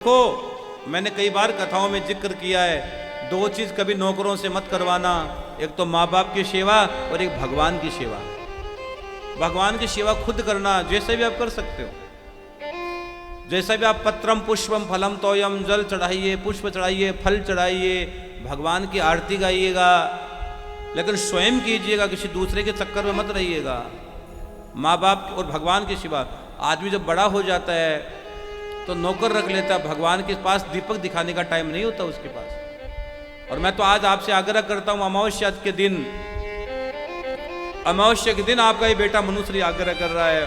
देखो मैंने कई बार कथाओं में जिक्र किया है, दो चीज कभी नौकरों से मत करवाना, एक तो माँ बाप की सेवा और एक भगवान की सेवा। भगवान की सेवा खुद करना, जैसे भी आप कर सकते हो, जैसा भी आप पत्रम पुष्पम फलम तोयम, जल चढ़ाइए, पुष्प चढ़ाइए, फल चढ़ाइए, भगवान की आरती गाइएगा, लेकिन स्वयं कीजिएगा, किसी दूसरे के चक्कर में मत रहिएगा। माँ बाप और भगवान की सेवा। आदमी जब बड़ा हो जाता है तो नौकर रख लेता है, भगवान के पास दीपक दिखाने का टाइम नहीं होता उसके पास। और मैं तो आज आपसे आग्रह करता हूं, अमावस्या के दिन, अमावस्या के दिन आपका ये बेटा मनुश्री आग्रह कर रहा है,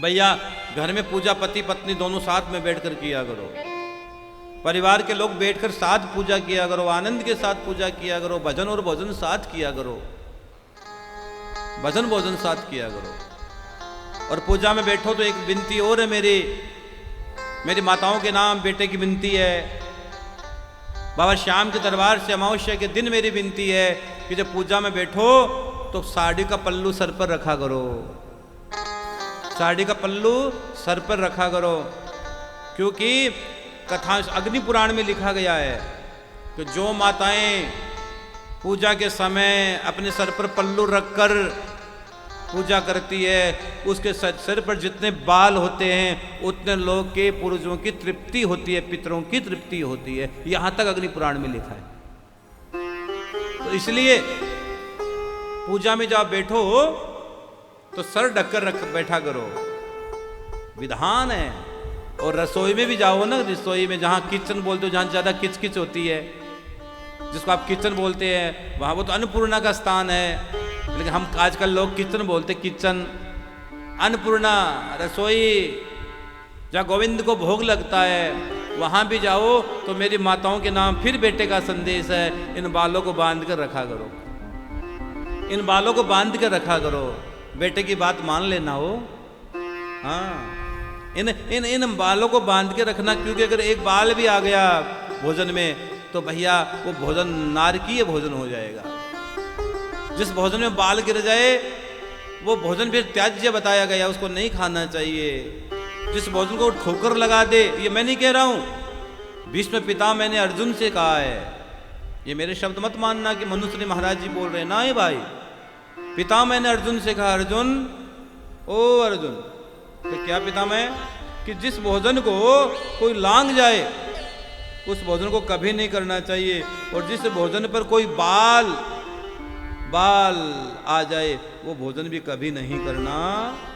भैया घर में पूजा पति पत्नी दोनों साथ में बैठकर किया करो, परिवार के लोग बैठकर साथ पूजा किया करो, आनंद के साथ पूजा किया करो, भजन और भोजन साथ किया करो, भजन भोजन साथ किया करो। और पूजा में बैठो तो एक विनती और है मेरी माताओं के नाम बेटे की विनती है, बाबा श्याम के दरबार से अमावस्या के दिन मेरी विनती है कि जब पूजा में बैठो तो साड़ी का पल्लू सर पर रखा करो, साड़ी का पल्लू सर पर रखा करो, क्योंकि कथा अग्नि पुराण में लिखा गया है कि जो माताएं पूजा के समय अपने सर पर पल्लू रखकर पूजा करती है, उसके सिर पर जितने बाल होते हैं उतने लोग के पूर्वजों की तृप्ति होती है, पितरों की तृप्ति होती है, यहां तक अग्नि पुराण में लिखा है। तो इसलिए पूजा में जब बैठो तो सर ढककर रख बैठा करो, विधान है। और रसोई में भी जाओ ना, रसोई में जहां किचन बोलते हो, जहां ज्यादा किचकिच होती है, जिसको आप किचन बोलते हैं, वहां वो तो अन्नपूर्णा का स्थान है, लेकिन हम आजकल लोग किचन बोलते, किचन, अन्नपूर्णा, रसोई, जहाँ गोविंद को भोग लगता है, वहाँ भी जाओ तो मेरी माताओं के नाम फिर बेटे का संदेश है, इन बालों को बांध कर रखा करो, इन बालों को बांध कर रखा करो, बेटे की बात मान लेना हो। हाँ, इन इन इन बालों को बांध के रखना, क्योंकि अगर एक बाल भी आ गया भोजन में तो भैया वो भोजन नारकीय भोजन हो जाएगा। जिस भोजन में बाल गिर जाए वो भोजन फिर त्याज्य बताया गया, उसको नहीं खाना चाहिए। जिस भोजन को ठोकर लगा दे, ये मैं नहीं कह रहा हूं, भीष्म पिता मैंने अर्जुन से कहा है, ये मेरे शब्द मत मानना कि मनुश्री महाराज जी बोल रहे हैं, ना ही भाई, पिता मैंने अर्जुन से कहा, अर्जुन ओ अर्जुन, तो क्या पिता मैं, कि जिस भोजन को कोई लांग जाए उस भोजन को कभी नहीं करना चाहिए, और जिस भोजन पर कोई बाल आ जाए वो भोजन भी कभी नहीं करना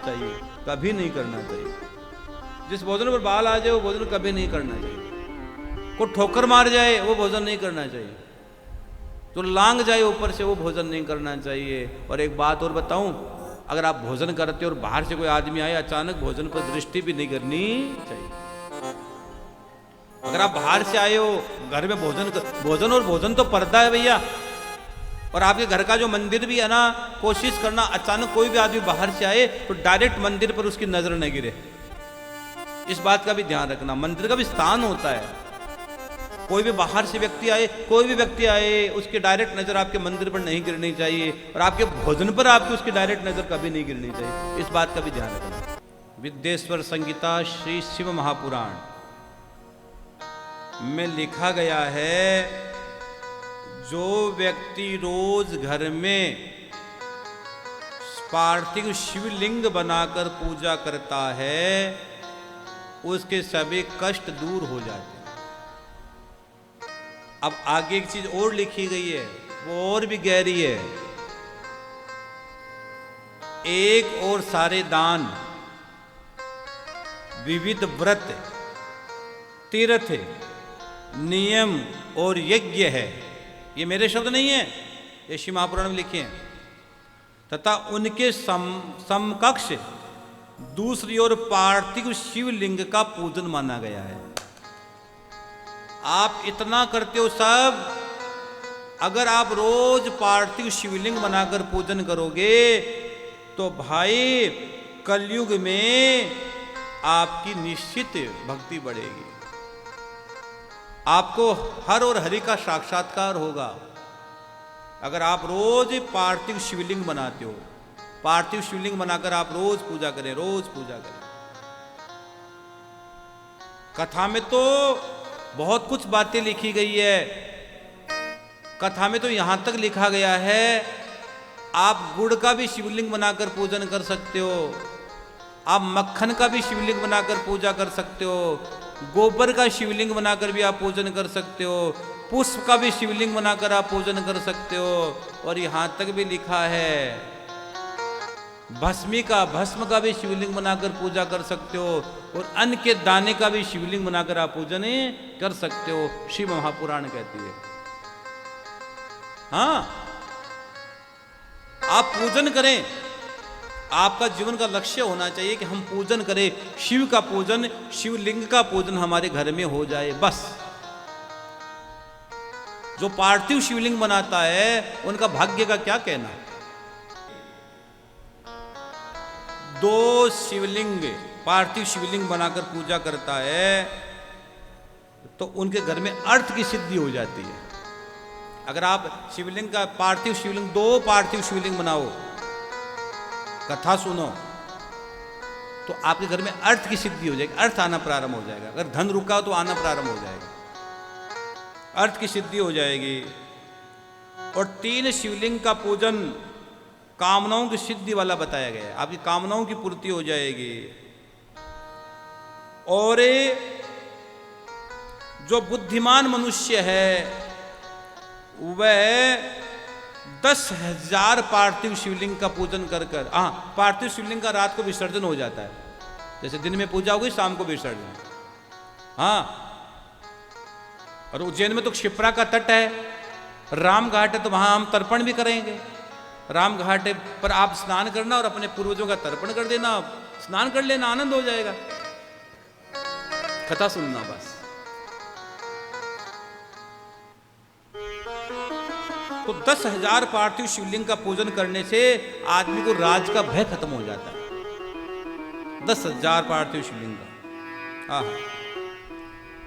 चाहिए, कभी नहीं करना चाहिए। जिस भोजन पर बाल आ जाए वो भोजन कभी नहीं करना चाहिए, को ठोकर मार जाए वो भोजन नहीं करना चाहिए, तो लांग जाए ऊपर से वो भोजन नहीं करना चाहिए। और एक बात और बताऊं, अगर आप भोजन करते और बाहर से कोई आदमी आए, अचानक भोजन पर दृष्टि भी नहीं करनी चाहिए। अगर आप बाहर से आए हो, घर में भोजन और भोजन तो पर्दा है भैया, और आपके घर का जो मंदिर भी है ना, कोशिश करना अचानक कोई भी आदमी बाहर से आए तो डायरेक्ट मंदिर पर उसकी नजर न गिरे, इस बात का भी ध्यान रखना। मंदिर का भी स्थान होता है, कोई भी बाहर से व्यक्ति आए, कोई भी व्यक्ति आए, उसकी डायरेक्ट नजर आपके मंदिर पर नहीं गिरनी चाहिए, और आपके भोजन पर आपकी उसकी डायरेक्ट नजर कभी नहीं गिरनी चाहिए, इस बात का भी ध्यान रखना। विद्येश्वर संगीता श्री शिव महापुराण में लिखा गया है, जो व्यक्ति रोज घर में पार्थिव शिवलिंग बनाकर पूजा करता है उसके सभी कष्ट दूर हो जाते हैं। अब आगे एक चीज और लिखी गई है, वो और भी गहरी है। एक और सारे दान, विविध व्रत, तीर्थ, नियम और यज्ञ है, ये मेरे शब्द नहीं है, ये शिव महापुराण में लिखे हैं, तथा उनके समकक्ष दूसरी ओर पार्थिव शिवलिंग का पूजन माना गया है। आप इतना करते हो सब, अगर आप रोज पार्थिव शिवलिंग बनाकर पूजन करोगे तो भाई कलयुग में आपकी निश्चित भक्ति बढ़ेगी, आपको हर और हरि का साक्षात्कार होगा। अगर आप रोज पार्थिव शिवलिंग बनाते हो, पार्थिव शिवलिंग बनाकर आप रोज पूजा करें, रोज पूजा करें। कथा में तो बहुत कुछ बातें लिखी गई है। कथा में तो यहां तक लिखा गया है, आप गुड़ का भी शिवलिंग बनाकर पूजन कर सकते हो, आप मक्खन का भी शिवलिंग बनाकर पूजा कर सकते हो, गोबर का शिवलिंग बनाकर भी आप पूजन कर सकते हो, पुष्प का भी शिवलिंग बनाकर आप पूजन कर सकते हो। और यहां तक भी लिखा है भस्म का भी शिवलिंग बनाकर पूजा कर सकते हो, और अन्न के दाने का भी शिवलिंग बनाकर आप पूजन कर सकते हो, शिव महापुराण कहती है। हाँ, आप पूजन करें, आपका जीवन का लक्ष्य होना चाहिए कि हम पूजन करें, शिव का पूजन, शिवलिंग का पूजन हमारे घर में हो जाए बस। जो पार्थिव शिवलिंग बनाता है उनका भाग्य का क्या कहना। 2 शिवलिंग, पार्थिव शिवलिंग बनाकर पूजा करता है तो उनके घर में अर्थ की सिद्धि हो जाती है। अगर आप शिवलिंग का पार्थिव शिवलिंग, 2 पार्थिव शिवलिंग बनाओ, कथा सुनो, तो आपके घर में अर्थ की सिद्धि हो जाएगी, अर्थ आना प्रारंभ हो जाएगा। अगर धन रुका हो तो आना प्रारंभ हो जाएगा, अर्थ की सिद्धि हो जाएगी। और 3 शिवलिंग का पूजन कामनाओं की सिद्धि वाला बताया गया है, आपकी कामनाओं की पूर्ति हो जाएगी। और जो बुद्धिमान मनुष्य है वह 10,000 पार्थिव शिवलिंग का पूजन कर कर, हाँ, पार्थिव शिवलिंग का रात को विसर्जन हो जाता है, जैसे दिन में पूजा होगी शाम को विसर्जन। हाँ, और उज्जैन में तो क्षिप्रा का तट है, राम घाट है, तो वहां हम तर्पण भी करेंगे। राम घाट पर आप स्नान करना और अपने पूर्वजों का तर्पण कर देना, स्नान कर लेना, आनंद हो जाएगा। कथा सुनना बस। तो 10,000 पार्थिव शिवलिंग का पूजन करने से आदमी को राज का भय खत्म हो जाता है। 10,000 पार्थिव शिवलिंग का, हाँ,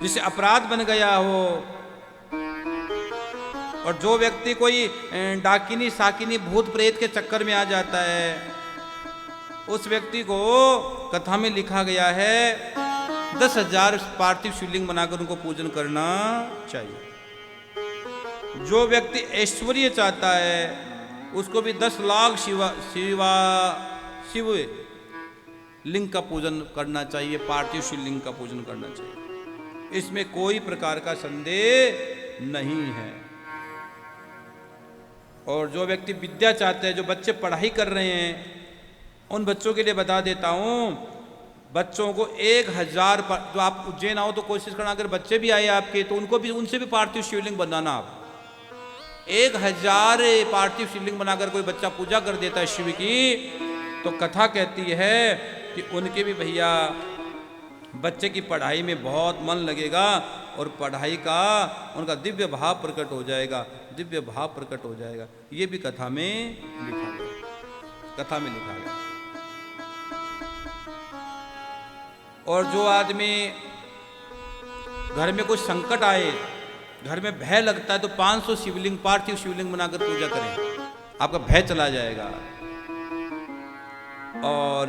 जिससे अपराध बन गया हो, और जो व्यक्ति कोई डाकिनी साकिनी भूत प्रेत के चक्कर में आ जाता है, उस व्यक्ति को कथा में लिखा गया है 10,000 पार्थिव शिवलिंग बनाकर उनको पूजन करना चाहिए। जो व्यक्ति ऐश्वर्य चाहता है उसको भी 10 लाख शिव लिंग का पूजन करना चाहिए, पार्थिव शिवलिंग का पूजन करना चाहिए, इसमें कोई प्रकार का संदेह नहीं है। और जो व्यक्ति विद्या चाहते हैं, जो बच्चे पढ़ाई कर रहे हैं, उन बच्चों के लिए बता देता हूं, बच्चों को 1000, जो आप उज्जैन आओ तो कोशिश करना, अगर बच्चे भी आए आपके तो उनको भी, उनसे भी पार्थिव शिवलिंग बनाना। आप 1000 पार्थिव शिवलिंग बनाकर कोई बच्चा पूजा कर देता है शिव की, तो कथा कहती है कि उनके भी भैया बच्चे की पढ़ाई में बहुत मन लगेगा, और पढ़ाई का उनका दिव्य भाव प्रकट हो जाएगा, दिव्य भाव प्रकट हो जाएगा। ये भी कथा में लिखा गया, कथा में लिखा गया। और जो आदमी घर में कोई संकट आए, घर में भय लगता है, तो 500 शिवलिंग, पार्थिव शिवलिंग बनाकर पूजा करें, आपका भय चला जाएगा। और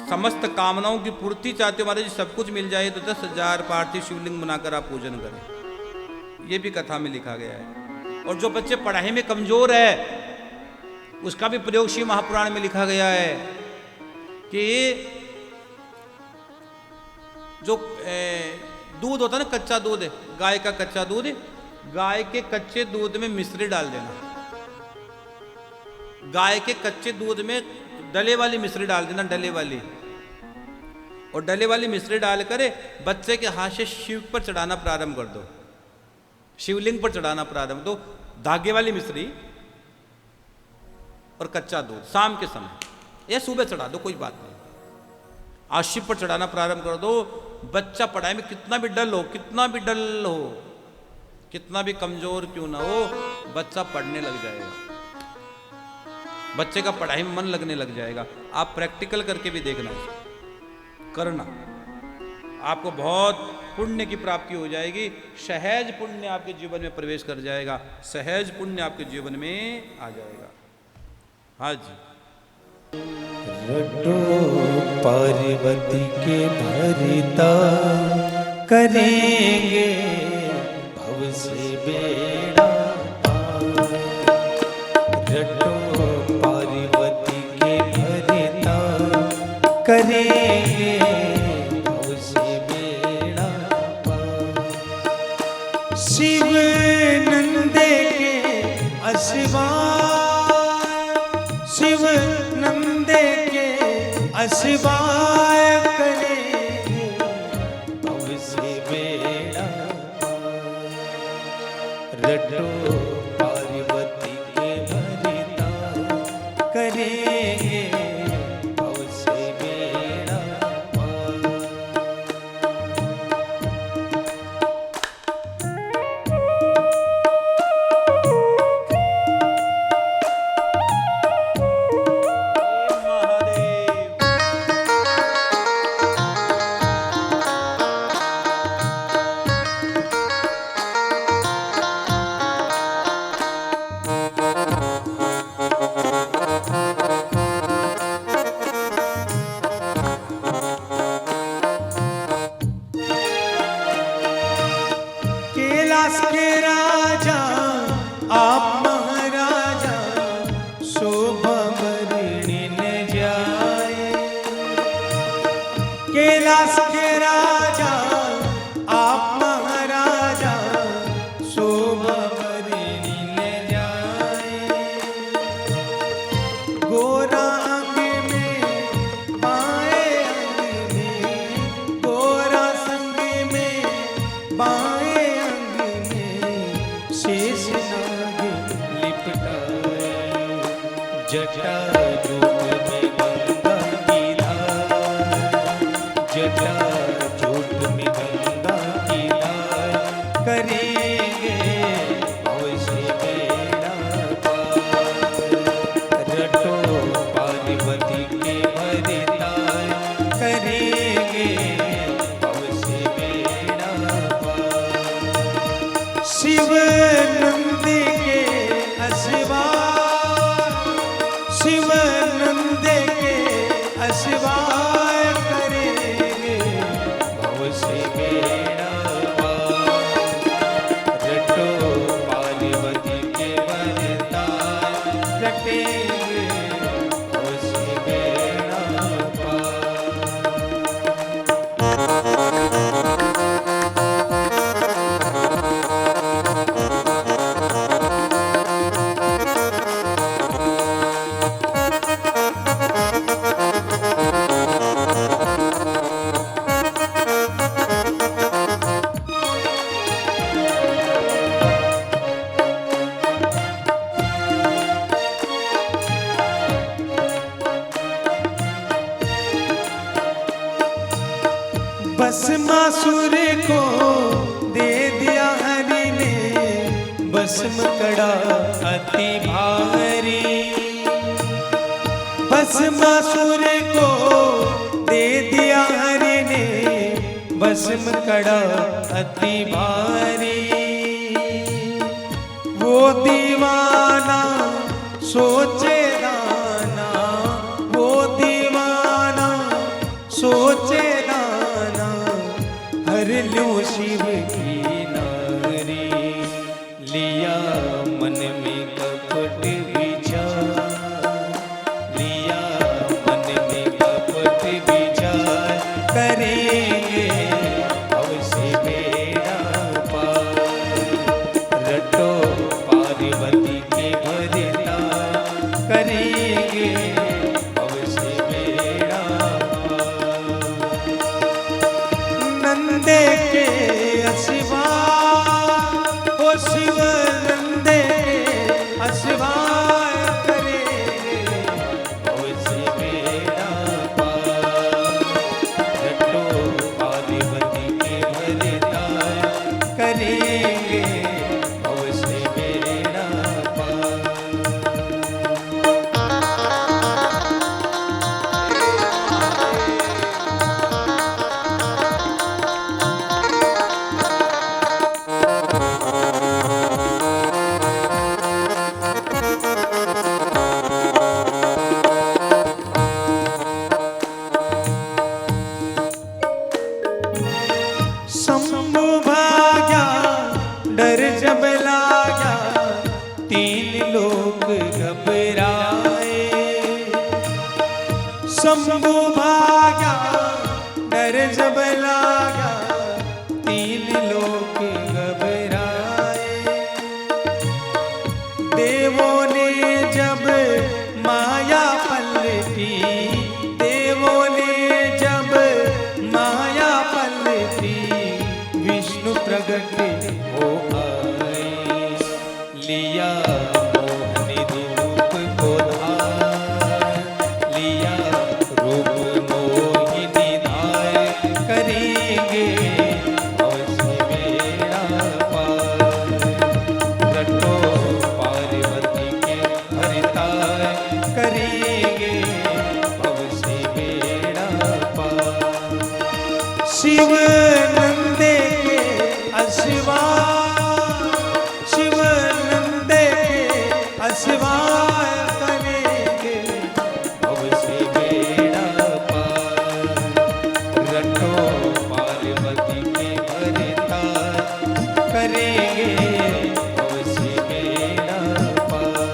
समस्त कामनाओं की पूर्ति चाहते हो, महाराज जी सब कुछ मिल जाए, तो 10,000 पार्थिव शिवलिंग बनाकर आप पूजन करें। ये भी कथा में लिखा गया है। और जो बच्चे पढ़ाई में कमजोर है, उसका भी प्रयोग शिव महापुराण में लिखा गया है कि जो दूध होता है ना, कच्चा दूध, गाय का कच्चा दूध, गाय के कच्चे दूध में मिश्री डाल देना, गाय के कच्चे दूध में डले वाली मिश्री डाल देना, डले वाली, और डले वाली मिश्री डालकर बच्चे के हाथ से शिव पर चढ़ाना प्रारंभ कर दो, शिवलिंग पर चढ़ाना प्रारंभ दो, धागे वाली मिश्री और कच्चा दूध शाम के समय या सुबह चढ़ा दो, कोई बात नहीं, आज शिव पर चढ़ाना प्रारंभ कर दो। बच्चा पढ़ाई में कितना भी डल हो, कितना भी डल हो, कितना भी कमजोर क्यों ना हो, बच्चा पढ़ने लग जाएगा, बच्चे का पढ़ाई में मन लगने लग जाएगा। आप प्रैक्टिकल करके भी देखना, करना, आपको बहुत पुण्य की प्राप्ति हो जाएगी, सहज पुण्य आपके जीवन में प्रवेश कर जाएगा, सहज पुण्य आपके जीवन में आ जाएगा। हाँ जी। रटो पार्वती के भरिता करेंगे भव से बेड़ा पार। रटो पार्वती के भरिता करेंगे भव से बेड़ा पार। शिव नंदे के अशिवाय, शिव नंदे के अशिवाय करेंगे भव से बेड़ा पार। रटो पार्वती के भरिता करेंगे भव से बेड़ा पार। कैलाश के राजा आप महाराजा शोभा बरणी न जाए। कैलाश के राजा आप महाराजा शोभा बरणी न जाए। गोरा अंग में बाएं अंग में, गोरा संग में बाएं अंग में शेष नाग लिपटाए। जटा जोट में गंगा की धार, जटा जोट में गंगा की धार करेंगे भव से बेड़ा पार। रटो पार्वती के भरिता करेंगे भव से बेड़ा पार। शिव नंदी के अशिवाय, शिव नंदी के अशिवाय करेंगे भव से बेड़ा पार। रटो पार्वती के भरिता रटेंगे भव से बेड़ा पार। भस्मासुर को दे दिया हरि ने, भस्म कड़ा अति भारी। भस्मासुर को दे दिया हरि ने, भस्म कड़ा अति भारी। वो दीवाना सोचे दाना, वो दीवाना सोचे दाना, हर लो शिव की नारी। लिया मन में कपट विचार, लिया मन में कपट विचार करेंगे भव से बेड़ा पार। रटो पार्वती के भरिता करेंगे भव से बेड़ा पार। नंदे के अशिवाय, ओ शिव नंदे के अशिवाय भाग्या डर जब लागा तीन लोग घबराए। शंभु भाग्या डर जब लागा तीन लोग घबराए। देवों ने जब माया पलटी, देवों ने जब माया पलटी, विष्णु प्रगट हो आए। लिया मोहनी रूप को धार, लिया रूप मोहिनी धार, करेंगे अवश्य बेड़ा पार। रटो पार्वती के हरितार, करेंगे अवश्य बेड़ा पार। शिव नंदे के अशिवाय, शिव नंदे के अशिवाय, करेंगे अवश्य बेड़ा पार। रटो पार्वती के हरितार, करेंगे अवश्य बेड़ा पार।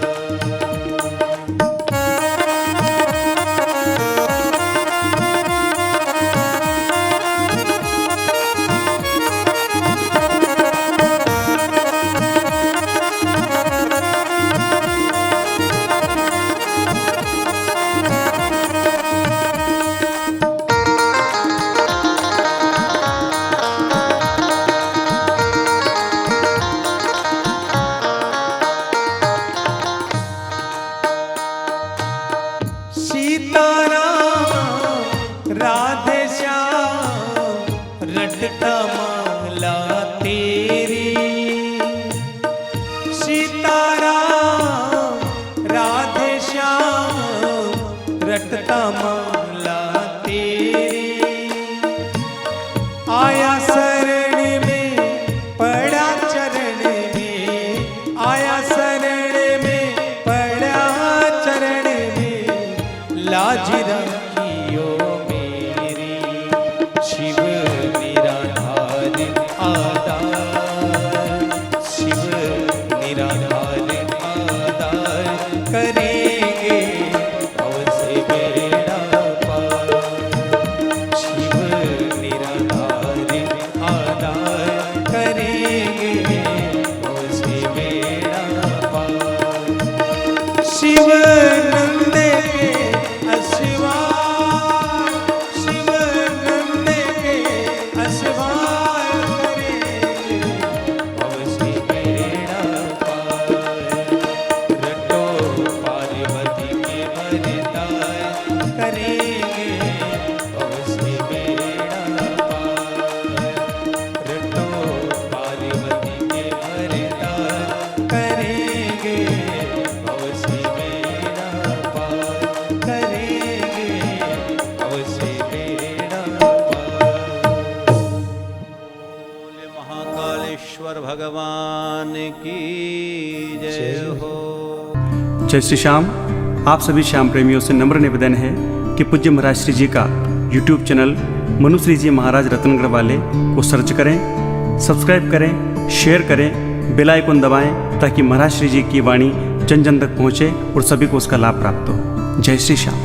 सीताराम राधे श्याम रटता माला तेरी। सीताराम राधे श्याम रटता माला तेरी। आया शरण में पड़ा चरण में, आया शरण में पड़ा चरण में, लाज रखियो मेरी। शिव निराधार आधार, शिव निराधार आधार, करेंगे अवश्य बेड़ा पार। शिव निराधार आधार, करेंगे अवश्य बेड़ा पार। शिव नंदे के अशिवाय, शिव नंदे के अशिवाय, करेंगे अवश्य बेड़ा पार। रटो पार्वती के हरितार, करेंगे अवश्य बेड़ा पार। रटो पार्वती के हरितार, करेंगे अवश्य बेड़ा पार, करेंगे अवश्य बेड़ा पार। बोले महाकालेश्वर भगवान की जय हो। जय श्री श्याम। आप सभी श्याम प्रेमियों से नम्र निवेदन है कि पूज्य महाराज श्री जी का YouTube चैनल मनुश्री जी महाराज रत्नगढ़ वाले को सर्च करें, सब्सक्राइब करें, शेयर करें, बेल आइकन दबाएं ताकि महाराज श्री जी की वाणी जन जन तक पहुँचे और सभी को उसका लाभ प्राप्त हो। जय श्री श्याम।